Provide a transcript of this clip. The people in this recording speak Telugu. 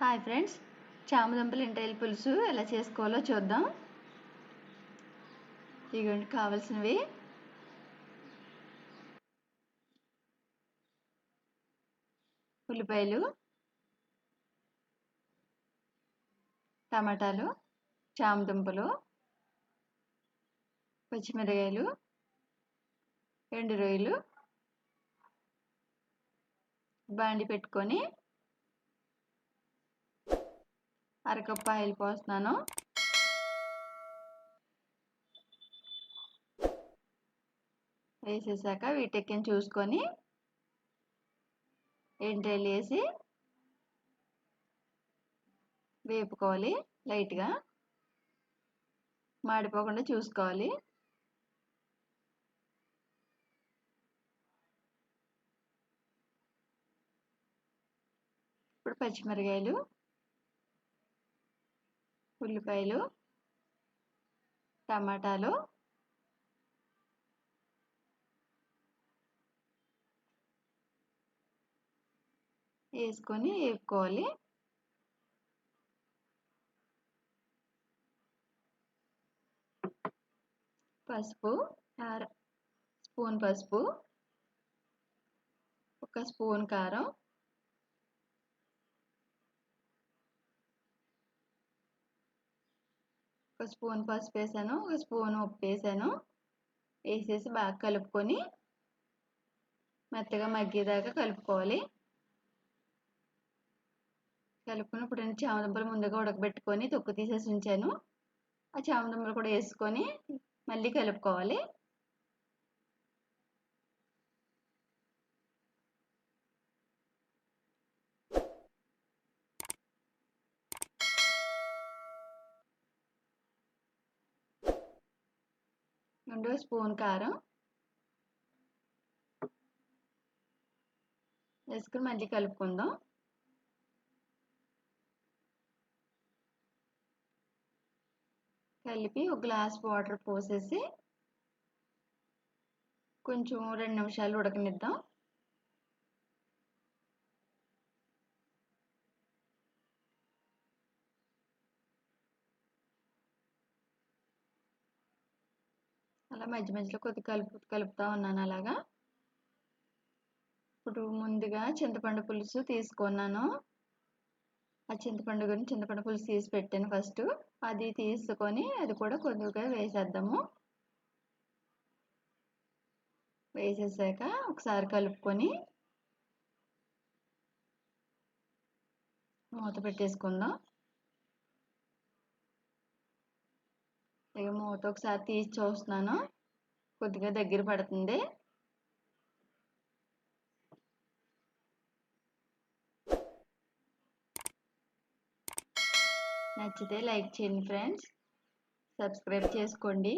హాయ్ ఫ్రెండ్స్, చామదుంపల ఎంటైల్ పులుసు ఎలా చేసుకోవాలో చూద్దాం. ఇదిగోండి కావాల్సినవి: ఉల్లిపాయలు, టమాటాలు, చామదుంపలు, పచ్చిమిరకాయలు, ఎండు రొయ్యలు. బాండి పెట్టుకొని అరకప్పు ఆయిల్ పోస్తున్నాను. వేసేసాక వీటెక్కిన చూసుకొని ఎంటైల్ వేసి వేపుకోవాలి. లైట్గా మాడిపోకుండా చూసుకోవాలి. ఇప్పుడు పచ్చిమిరకాయలు, ఉల్లిపాయలు, టమాటాలు, వేసుకొని వేపుకోవాలి. పసుపు, స్పూన్ పసుపు, 1 స్పూన్ కారం, 1 స్పూన్ పసుపు వేసాను, 1 స్పూన్ ఉప్పు వేసాను. వేసేసి బాగా కలుపుకొని మెత్తగా మగ్గేదాకా కలుపుకోవాలి. కలుపుకొని ఇప్పుడు నేను చామదుంపలు ముందుగా ఉడకబెట్టుకొని తొక్కు తీసేసి ఉంచాను. ఆ చామదుంపలు కూడా వేసుకొని మళ్ళీ కలుపుకోవాలి. రెండో స్పూన్ కారం వేసుకుని మళ్ళీ కలుపుకుందాం. కలిపి 1 గ్లాస్ వాటర్ పోసేసి కొంచెం 2 నిమిషాలు ఉడకనిద్దాం. అలా మధ్య మధ్యలో కొద్దిగా కలుపుతూ ఉన్నాను. అలాగా ఇప్పుడు ముందుగా చింతపండు పులుసు తీసుకున్నాను. ఆ చింతపండు పులుసు తీసి పెట్టాను ఫస్ట్. అది తీసుకొని అది కూడా కొద్దిగా వేసేద్దాము. వేసేసాక ఒకసారి కలుపుకొని మూత పెట్టేసుకుందాం. ఇక మూత ఒకసారి తీసి చూస్తున్నాను, కొద్దిగా దగ్గర పడుతుంది. నచ్చితే లైక్ చేయండి ఫ్రెండ్స్, సబ్స్క్రైబ్ చేసుకోండి.